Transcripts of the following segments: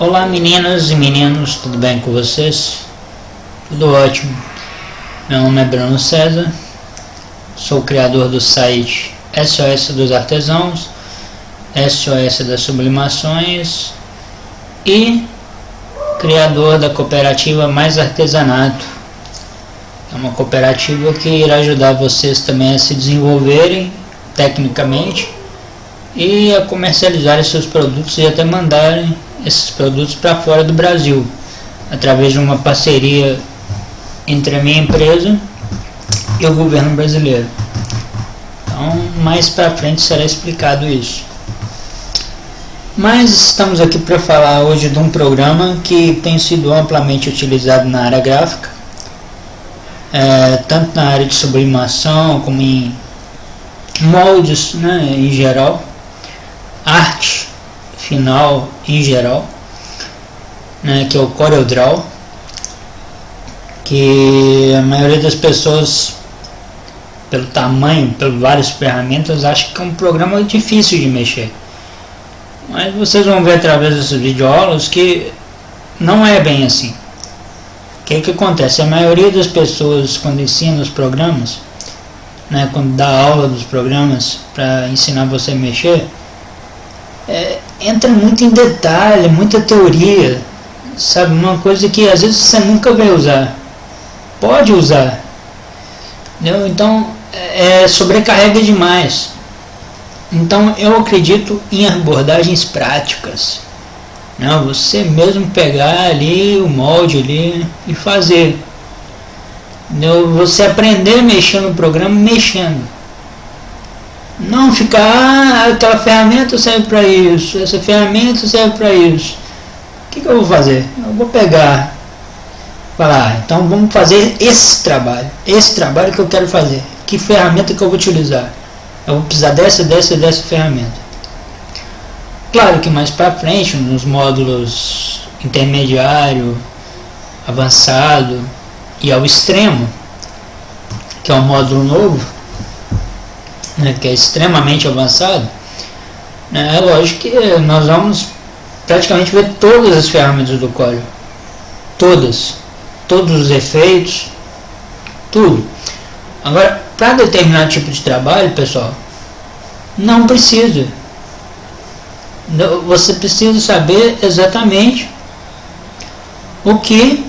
Olá meninas e meninos, tudo bem com vocês? Tudo ótimo. Meu nome é Bruno César, sou o criador do site SOS dos Artesãos, SOS das Sublimações e criador da cooperativa Mais Artesanato. É uma cooperativa que irá ajudar vocês também a se desenvolverem tecnicamente e a comercializarem seus produtos e até mandarem esses produtos para fora do Brasil, através de uma parceria entre a minha empresa e o governo brasileiro. Então, mais para frente será explicado isso. Mas estamos aqui para falar hoje de um programa que tem sido amplamente utilizado na área gráfica, tanto na área de sublimação como em moldes, né, em geral, arte final em geral, né, que é o CorelDRAW, que a maioria das pessoas, pelo tamanho, pelas várias ferramentas, acha que é um programa difícil de mexer. Mas vocês vão ver através desses videoaulas que não é bem assim. O que acontece? A maioria das pessoas, quando ensina os programas, né, quando dá aula dos programas para ensinar você a mexer, entra muito em detalhe, muita teoria, sabe? Uma coisa que às vezes você nunca vai usar. Pode usar, entendeu? Então sobrecarrega demais. Então eu acredito em abordagens práticas, né? Você mesmo pegar ali o molde ali e fazer, entendeu? Você aprender a mexer no programa mexendo. Não ficar, aquela ferramenta serve para isso, essa ferramenta serve para isso. O que eu vou fazer? Eu vou pegar, falar, então vamos fazer esse trabalho que eu quero fazer. Que ferramenta que eu vou utilizar? Eu vou precisar dessa ferramenta. Claro que mais para frente, nos módulos intermediário, avançado e ao extremo, que é um módulo novo, né, que é extremamente avançado, né, é lógico que nós vamos praticamente ver todas as ferramentas do Corel, todos os efeitos, tudo. Agora, para determinado tipo de trabalho, pessoal, não precisa. Você precisa saber exatamente o que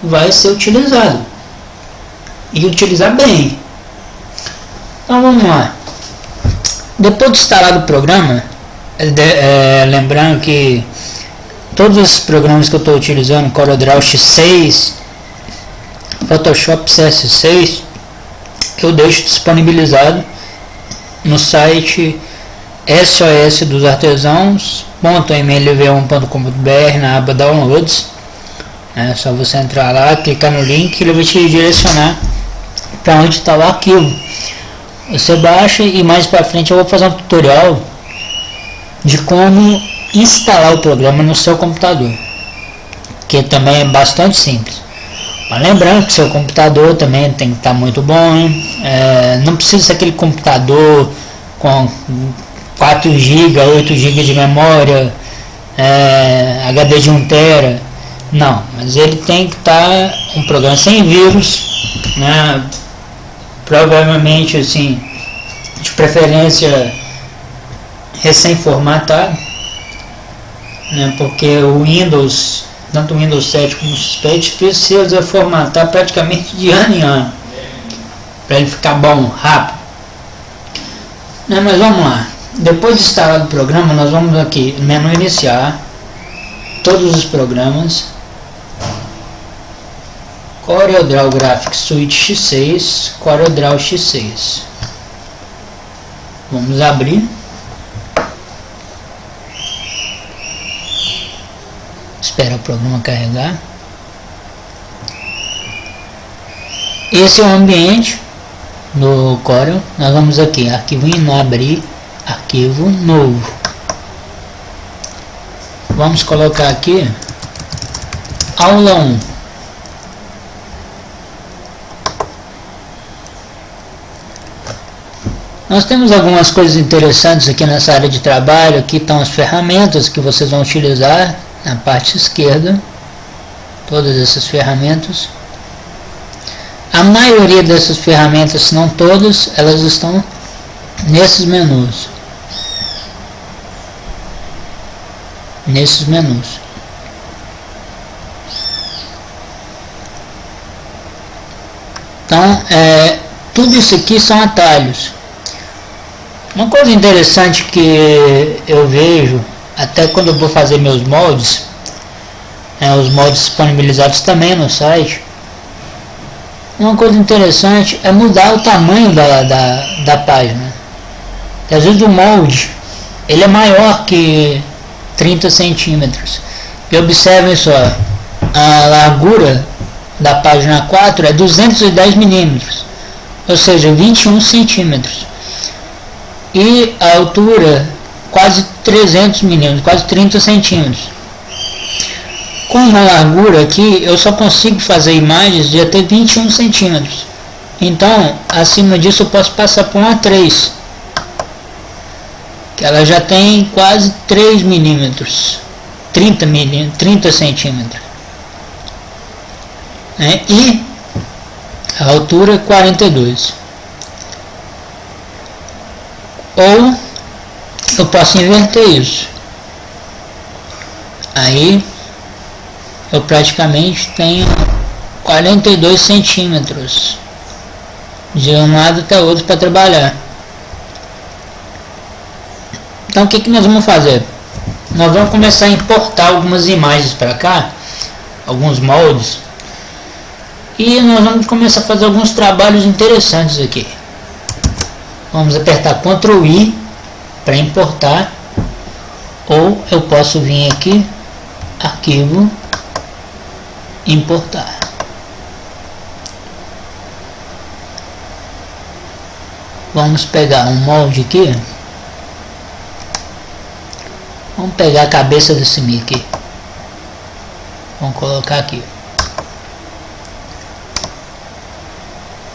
vai ser utilizado e utilizar bem. Então vamos lá. Depois de instalado o programa, lembrando que todos os programas que eu estou utilizando, CorelDRAW X6, Photoshop CS6, eu deixo disponibilizado no site sosdosartesãos.mlv1.com.br na aba Downloads. É só você entrar lá, clicar no link e ele vai te direcionar para onde está o arquivo. Você baixa e mais para frente eu vou fazer um tutorial de como instalar o programa no seu computador, que também é bastante simples. Mas lembrando que seu computador também tem que estar muito bom, não precisa ser aquele computador com 4 GB, 8 GB de memória, HD de 1 TB, não, mas ele tem que estar um programa sem vírus, né? Provavelmente assim, de preferência recém-formatado, né? Porque o Windows, tanto o Windows 7 como o XP, precisa formatar praticamente de ano em ano para ele ficar bom, rápido, né? Mas vamos lá. Depois de instalado o programa, nós vamos aqui no menu iniciar, todos os programas, CorelDRAW Graphics Suite X6, CorelDRAW X6. Vamos abrir. Espera o programa carregar. Esse é o ambiente do Corel. Nós vamos aqui, arquivo em abrir, arquivo novo. Vamos colocar aqui aula 1. Nós temos algumas coisas interessantes aqui nessa área de trabalho. Aqui estão as ferramentas que vocês vão utilizar, na parte esquerda, todas essas ferramentas. A maioria dessas ferramentas, se não todas, elas estão nesses menus. Então, tudo isso aqui são atalhos. Uma coisa interessante que eu vejo, até quando eu vou fazer meus moldes, os moldes disponibilizados também no site, uma coisa interessante é mudar o tamanho da página. Porque às vezes o molde ele é maior que 30 centímetros. E observem só, a largura da página 4 é 210 milímetros, ou seja, 21 centímetros. E a altura quase 300 milímetros, quase 30 centímetros. Com uma largura aqui, eu só consigo fazer imagens de até 21 centímetros. Então, acima disso eu posso passar por uma 3, que ela já tem quase 3 milímetros, 30 centímetros. E a altura 42. Ou eu posso inverter isso. Aí eu praticamente tenho 42 centímetros de um lado até o outro para trabalhar. Então o que nós vamos fazer? Nós vamos começar a importar algumas imagens para cá, alguns moldes, e nós vamos começar a fazer alguns trabalhos interessantes aqui. Vamos apertar Ctrl I para importar, ou eu posso vir aqui, arquivo, importar. Vamos pegar um molde aqui. Vamos pegar a cabeça desse Mickey. Vamos colocar aqui.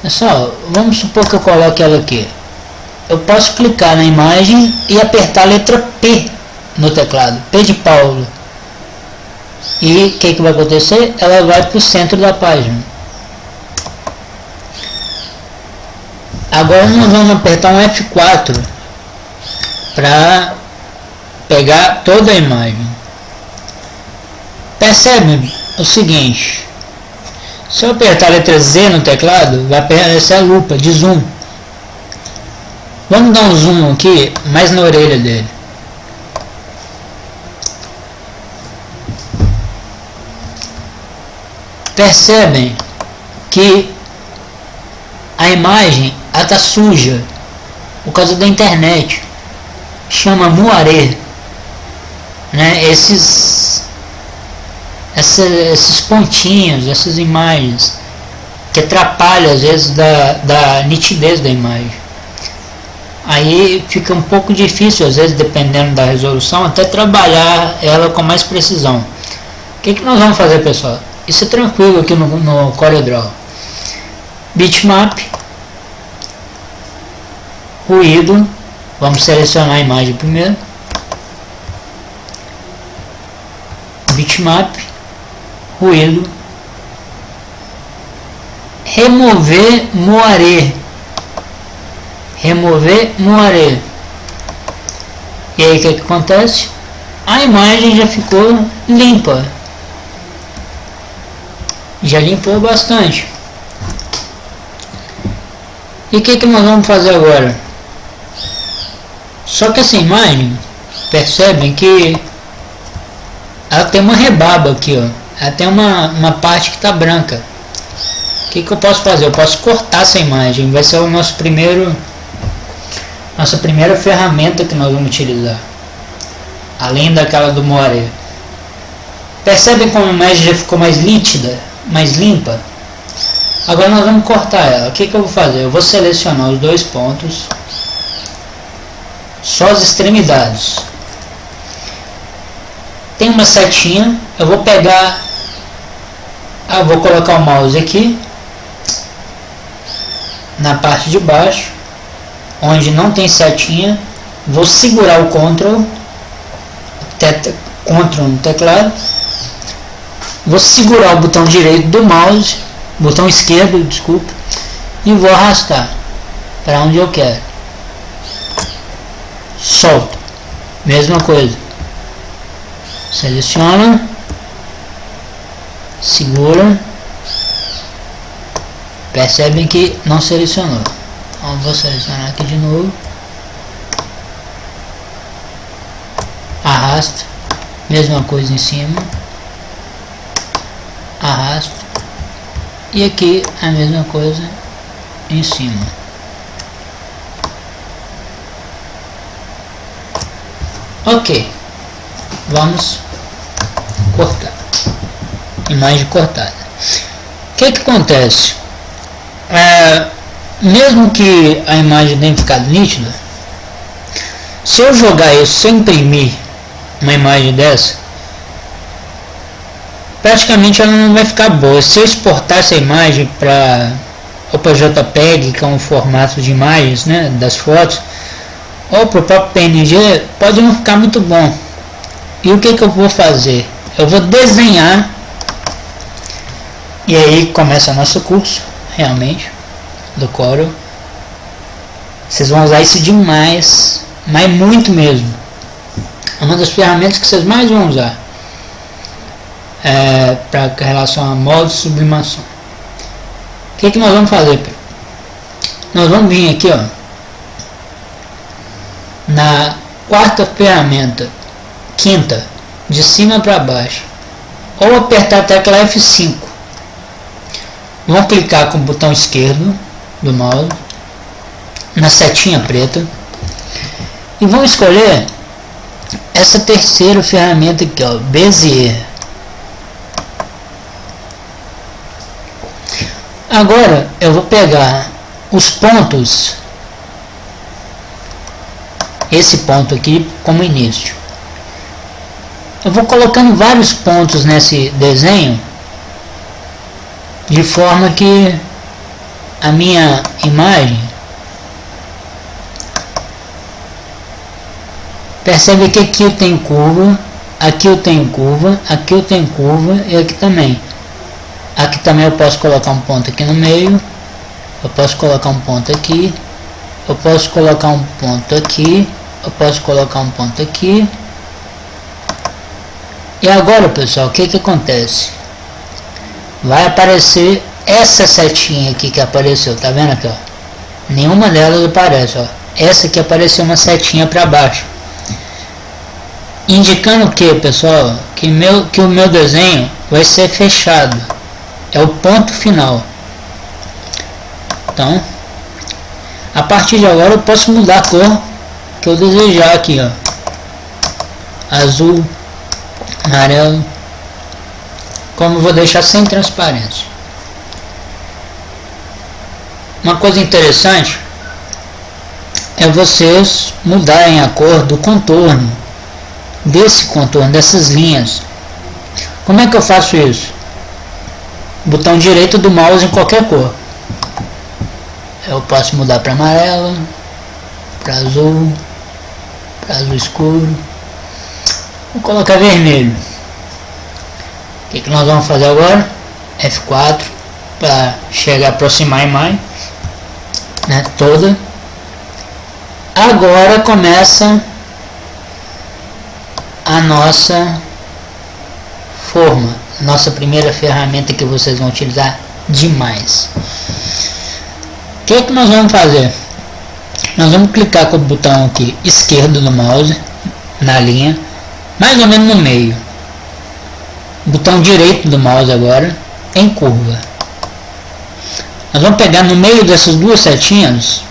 Pessoal, vamos supor que eu coloque ela aqui. Eu posso clicar na imagem e apertar a letra P no teclado. P de Paulo. E o que vai acontecer? Ela vai para o centro da página. Agora nós vamos apertar um F4 para pegar toda a imagem. Percebe o seguinte: se eu apertar a letra Z no teclado, vai aparecer a lupa de zoom. Vamos dar um zoom aqui, mais na orelha dele. Percebem que a imagem está suja por causa da internet. Chama moaré, né? Esses pontinhos, essas imagens que atrapalham às vezes da nitidez da imagem. Aí fica um pouco difícil, às vezes, dependendo da resolução, até trabalhar ela com mais precisão. O que nós vamos fazer, pessoal? Isso é tranquilo aqui no CorelDRAW. Bitmap, ruído, vamos selecionar a imagem primeiro. Bitmap, ruído, remover moaré. E aí o que acontece? A imagem já ficou limpa. Já limpou bastante. E o que nós vamos fazer agora? Só que essa imagem, percebem que ela tem uma rebaba aqui, ó. Ela tem uma parte que está branca. O que eu posso fazer? Eu posso cortar essa imagem. Vai ser o nossa primeira ferramenta que nós vamos utilizar, além daquela do moaré. Percebem como a imagem já ficou mais nítida, mais limpa? Agora nós vamos cortar ela. O que eu vou fazer? Eu vou selecionar os dois pontos, só as extremidades. Tem uma setinha. Eu vou pegar, eu vou colocar o mouse aqui na parte de baixo, onde não tem setinha. Vou segurar o Ctrl Ctrl no teclado, vou segurar o botão direito do mouse, botão esquerdo, desculpa, e vou arrastar para onde eu quero. Solto, mesma coisa, seleciona, segura, percebem que não selecionou, então vou selecionar aqui de novo, arrasto, mesma coisa em cima, arrasto, e aqui a mesma coisa em cima. Ok, vamos cortar, imagem cortada. O que acontece? Mesmo que a imagem tenha ficado nítida, se eu jogar isso sem imprimir uma imagem dessa, praticamente ela não vai ficar boa. Se eu exportar essa imagem para ou para JPEG, que é um formato de imagens, né, das fotos, ou para o próprio PNG, pode não ficar muito bom. E o que eu vou fazer? Eu vou desenhar, e aí começa o nosso curso, realmente, do Corel. Vocês vão usar isso demais, mas muito mesmo. É uma das ferramentas que vocês mais vão usar para relação a modo de sublimação. O que nós vamos fazer, Pedro? Nós vamos vir aqui, ó, na quarta ferramenta, quinta, de cima para baixo, ou apertar a tecla F5. Vamos clicar com o botão esquerdo do mouse na setinha preta e vamos escolher essa terceira ferramenta aqui, ó, Bezier. Agora eu vou pegar os pontos, esse ponto aqui como início. Eu vou colocando vários pontos nesse desenho, de forma que a minha imagem, percebe que aqui eu tenho curva, aqui eu tenho curva, aqui eu tenho curva e aqui também. Aqui também eu posso colocar um ponto aqui no meio, eu posso colocar um ponto aqui, eu posso colocar um ponto aqui, eu posso colocar um ponto aqui. E agora, pessoal, o que acontece? Vai aparecer essa setinha aqui que apareceu, tá vendo aqui, ó? Nenhuma delas aparece, ó. Essa aqui apareceu uma setinha para baixo, indicando o que, pessoal? Que o meu desenho vai ser fechado, é o ponto final. Então, a partir de agora eu posso mudar a cor que eu desejar aqui, ó, azul, amarelo, como eu vou deixar sem transparência. Uma coisa interessante é vocês mudarem a cor do contorno, desse contorno, dessas linhas. Como é que eu faço isso? Botão direito do mouse em qualquer cor. Eu posso mudar para amarelo, para azul escuro. Vou colocar vermelho. O que nós vamos fazer agora? F4 para chegar, aproximar a imagem, né, toda. Agora começa a nossa forma, nossa primeira ferramenta que vocês vão utilizar demais. O que nós vamos fazer? Nós vamos clicar com o botão aqui esquerdo do mouse na linha, mais ou menos no meio. Botão direito do mouse agora em curva. Nós vamos pegar no meio dessas duas setinhas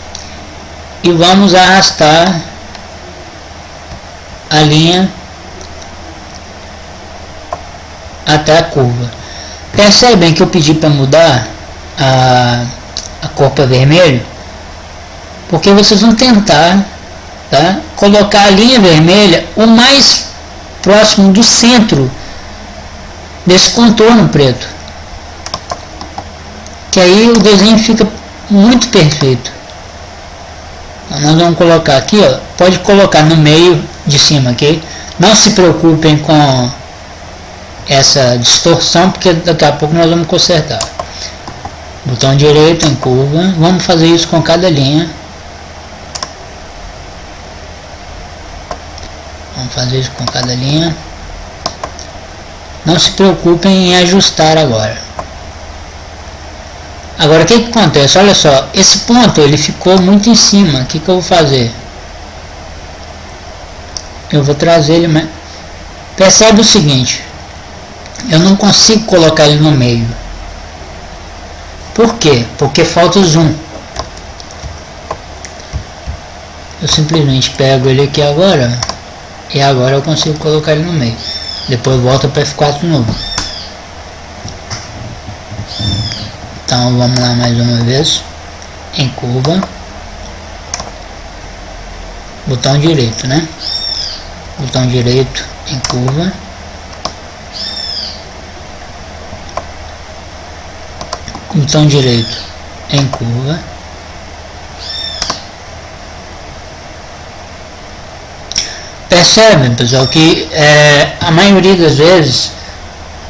e vamos arrastar a linha até a curva. Percebem que eu pedi para mudar a cor para vermelho, porque vocês vão tentar, tá, colocar a linha vermelha o mais próximo do centro desse contorno preto, que aí o desenho fica muito perfeito. Então, nós vamos colocar aqui, ó, pode colocar no meio de cima aqui, Não se preocupem com essa distorção, porque daqui a pouco nós vamos consertar. Botão direito em curva, vamos fazer isso com cada linha. Vamos fazer isso com cada linha. Não se preocupem em ajustar agora. Agora o que acontece? Olha só, esse ponto ele ficou muito em cima. O que eu vou fazer? Eu vou trazer ele mais... Percebe o seguinte, eu não consigo colocar ele no meio. Por quê? Porque falta o zoom. Eu simplesmente pego ele aqui agora, e agora eu consigo colocar ele no meio. Depois volta para F4 de novo. Então vamos lá mais uma vez. Em curva. Botão direito, né? Botão direito em curva. Botão direito em curva. Percebem, pessoal, que a maioria das vezes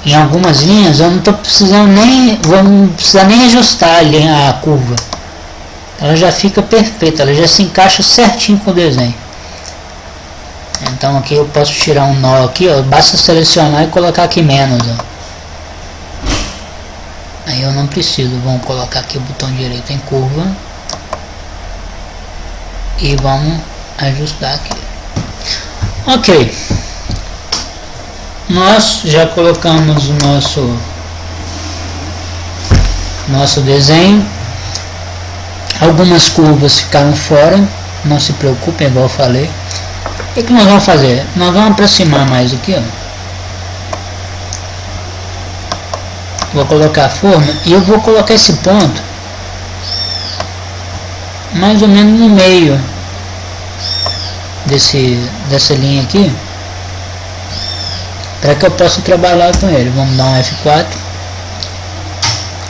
em algumas linhas eu não estou precisando nem, vou precisar nem ajustar a curva. Ela já fica perfeita, ela já se encaixa certinho com o desenho. Então aqui eu posso tirar um nó aqui, ó, basta selecionar e colocar aqui menos, ó. Aí eu não preciso, vamos colocar aqui o botão direito em curva e vamos ajustar aqui. Ok, nós já colocamos o nosso desenho. Algumas curvas ficaram fora, não se preocupem, igual eu falei. O que nós vamos fazer? Nós vamos aproximar mais aqui, ó. Vou colocar a forma e eu vou colocar esse ponto mais ou menos no meio dessa linha aqui, para que eu possa trabalhar com ele. Vamos dar um F4.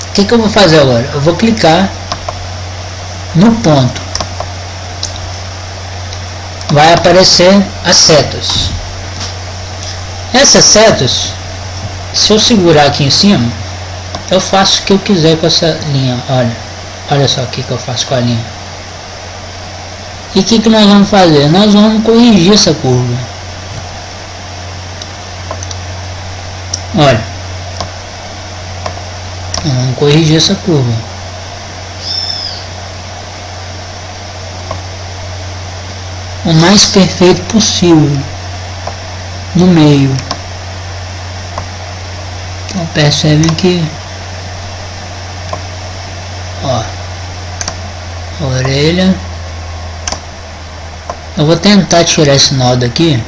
O que eu vou fazer agora? Eu vou clicar no ponto, vai aparecer as setas. Essas setas, se eu segurar aqui em cima, eu faço o que eu quiser com essa linha. Olha só o que eu faço com a linha. E o que nós vamos fazer? Nós vamos corrigir essa curva. Olha, vamos corrigir essa curva. O mais perfeito possível no meio. Então percebem que, ó, a orelha. Eu vou tentar tirar esse nó daqui.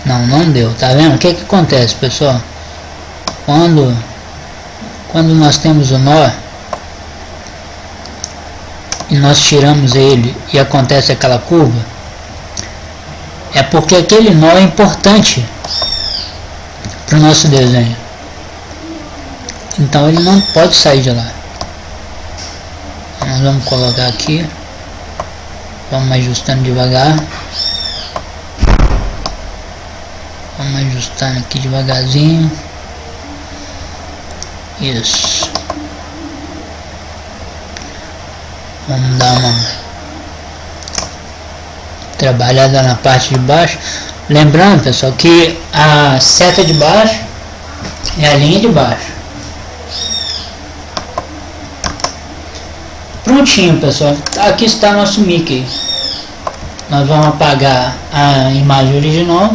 Não deu, tá vendo? O que acontece, pessoal? Quando nós temos o nó e nós tiramos ele e acontece aquela curva, é porque aquele nó é importante para o nosso desenho. Então ele não pode sair de lá. Nós vamos colocar aqui. Vamos ajustando devagar. Vamos ajustando aqui devagarzinho. Isso. Vamos dar uma trabalhada na parte de baixo. Lembrando, pessoal, que a seta de baixo é a linha de baixo. Prontinho, pessoal. Aqui está nosso Mickey. Nós vamos apagar a imagem original,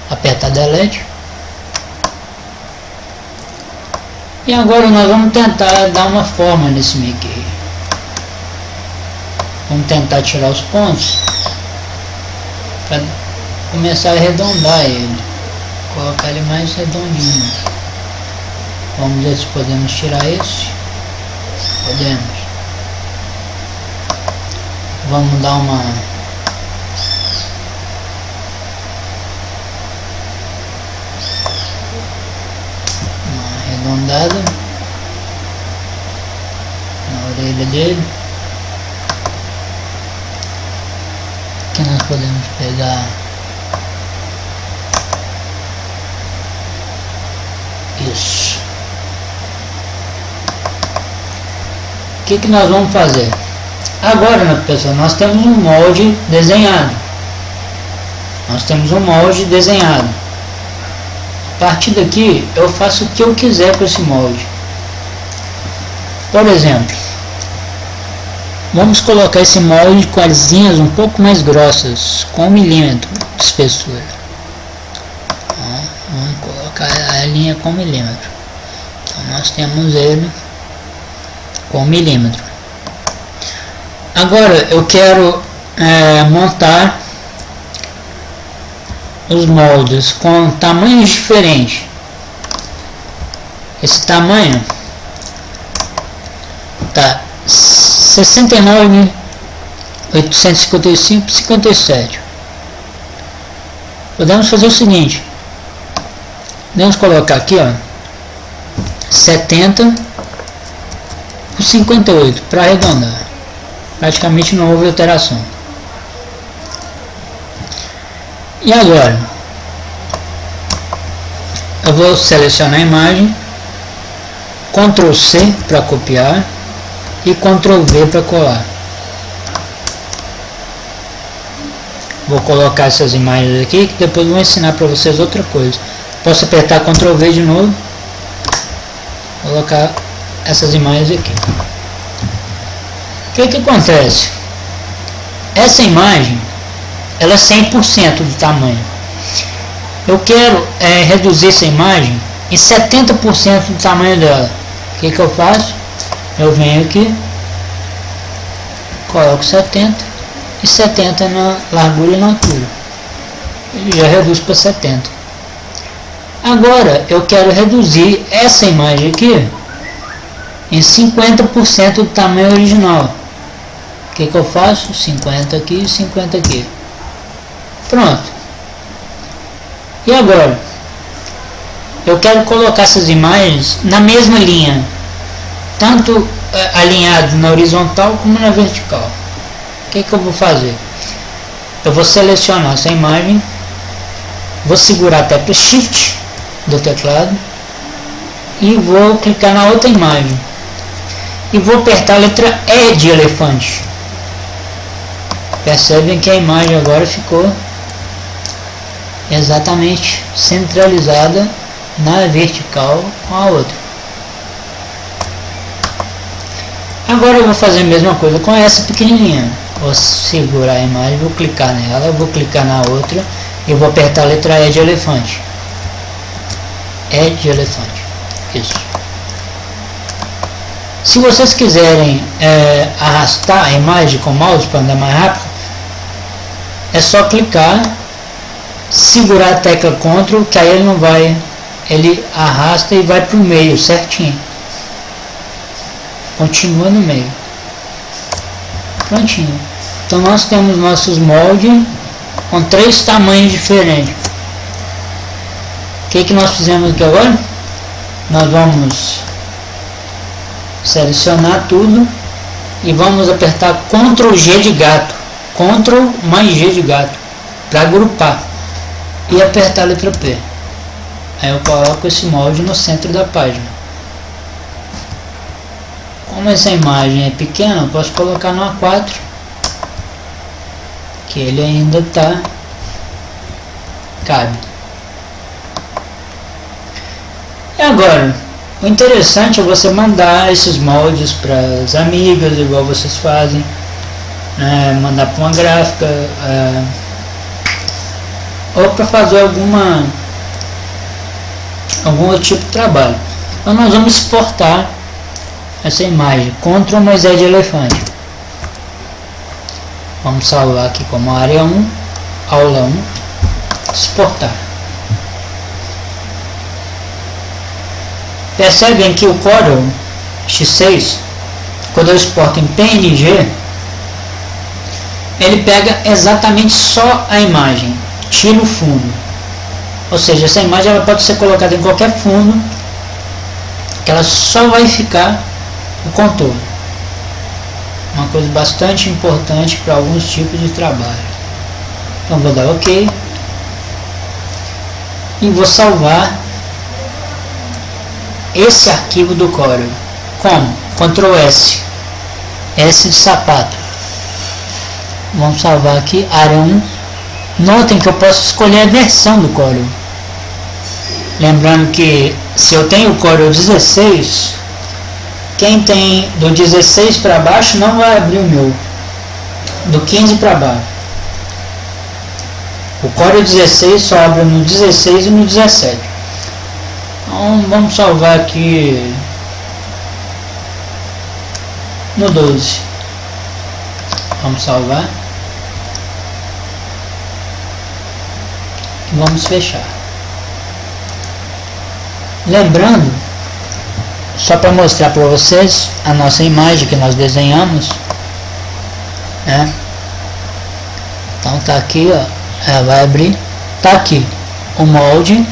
apertar Delete. E agora nós vamos tentar dar uma forma nesse Mickey. Vamos tentar tirar os pontos para começar a arredondar ele, colocar ele mais redondinho. Vamos ver se podemos tirar esse. Podemos. Vamos dar uma arredondada na orelha dele. Aqui nós podemos pegar que nós vamos fazer? Agora, né, pessoal, nós temos um molde desenhado. A partir daqui, eu faço o que eu quiser com esse molde. Por exemplo, vamos colocar esse molde com as linhas um pouco mais grossas, com 1 milímetro de espessura. Vamos colocar a linha com 1 milímetro. Então nós temos ele com 1 milímetro. Agora eu quero montar os moldes com tamanhos diferentes. Esse tamanho tá 69.855/57. Podemos fazer o seguinte, podemos colocar aqui, ó, 70/58 para arredondar. Praticamente não houve alteração. E agora eu vou selecionar a imagem, Ctrl C para copiar e Ctrl V para colar. Vou colocar essas imagens aqui, que depois vou ensinar para vocês outra coisa. Posso apertar Ctrl V de novo, colocar essas imagens aqui. O que acontece? Essa imagem, ela é 100% do tamanho. Eu quero reduzir essa imagem em 70% do tamanho dela. O que eu faço? Eu venho aqui, coloco 70 e 70 na largura e na altura. Ele já reduz para 70. Agora eu quero reduzir essa imagem aqui em 50% do tamanho original. O que eu faço? 50 aqui e 50 aqui. Pronto. E agora? Eu quero colocar essas imagens na mesma linha, tanto alinhado na horizontal como na vertical. O que eu vou fazer? Eu vou selecionar essa imagem, vou segurar a tecla Shift do teclado e vou clicar na outra imagem e vou apertar a letra E de elefante. Percebem que a imagem agora ficou exatamente centralizada na vertical com a outra. Agora eu vou fazer a mesma coisa com essa pequenininha. Vou segurar a imagem, vou clicar nela, vou clicar na outra e vou apertar a letra E de elefante. E de elefante. Isso. Se vocês quiserem arrastar a imagem com o mouse para andar mais rápido, é só clicar, segurar a tecla Ctrl, que aí ele não vai, ele arrasta e vai para o meio certinho. Continua no meio. Prontinho. Então nós temos nossos moldes com 3 tamanhos diferentes. O que nós fizemos aqui agora? Nós vamos selecionar tudo e vamos apertar Ctrl G de gato, Ctrl mais G de gato, para agrupar e apertar a letra P. Aí eu coloco esse molde no centro da página. Como essa imagem é pequena, eu posso colocar no A4, que ele ainda cabe. E agora, o interessante é você mandar esses moldes para as amigas, igual vocês fazem, mandar para uma gráfica, ou para fazer algum outro tipo de trabalho. Então nós vamos exportar essa imagem, Ctrl mais E de elefante. Vamos salvar aqui como área 1, aula 1, exportar. Percebem que o Corel X6, quando eu exporto em PNG, ele pega exatamente só a imagem, tira o fundo. Ou seja, essa imagem ela pode ser colocada em qualquer fundo, que ela só vai ficar o contorno. Uma coisa bastante importante para alguns tipos de trabalho. Então vou dar OK e vou salvar esse arquivo do Corel. Como? Ctrl S S de sapato. Vamos salvar aqui, área 1. Notem que eu posso escolher a versão do Corel. Lembrando que se eu tenho o Corel 16, quem tem do 16 para baixo não vai abrir o meu. Do 15 para baixo. O Corel 16 só abre no 16 e no 17. Então vamos salvar aqui no 12. Vamos salvar. E vamos fechar. Lembrando, só para mostrar para vocês a nossa imagem que nós desenhamos, né? Então tá aqui, ó, ela vai abrir, tá aqui o molde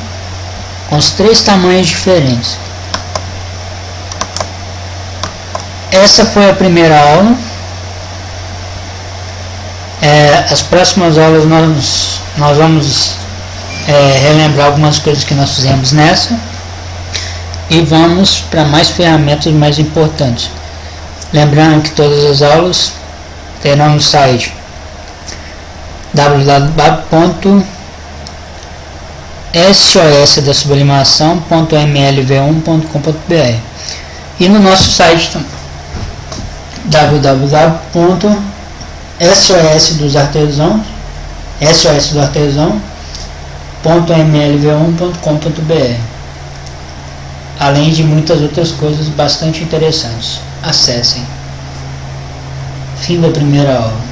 com os 3 tamanhos diferentes. Essa foi a primeira aula. As próximas aulas nós vamos relembrar algumas coisas que nós fizemos nessa e vamos para mais ferramentas mais importantes. Lembrando que todas as aulas terão no site www.sosdaSublimação.mlv1.com.br e no nosso site também sosdoartesão.mlv1.com.br, além de muitas outras coisas bastante interessantes. Acessem. Fim da primeira aula.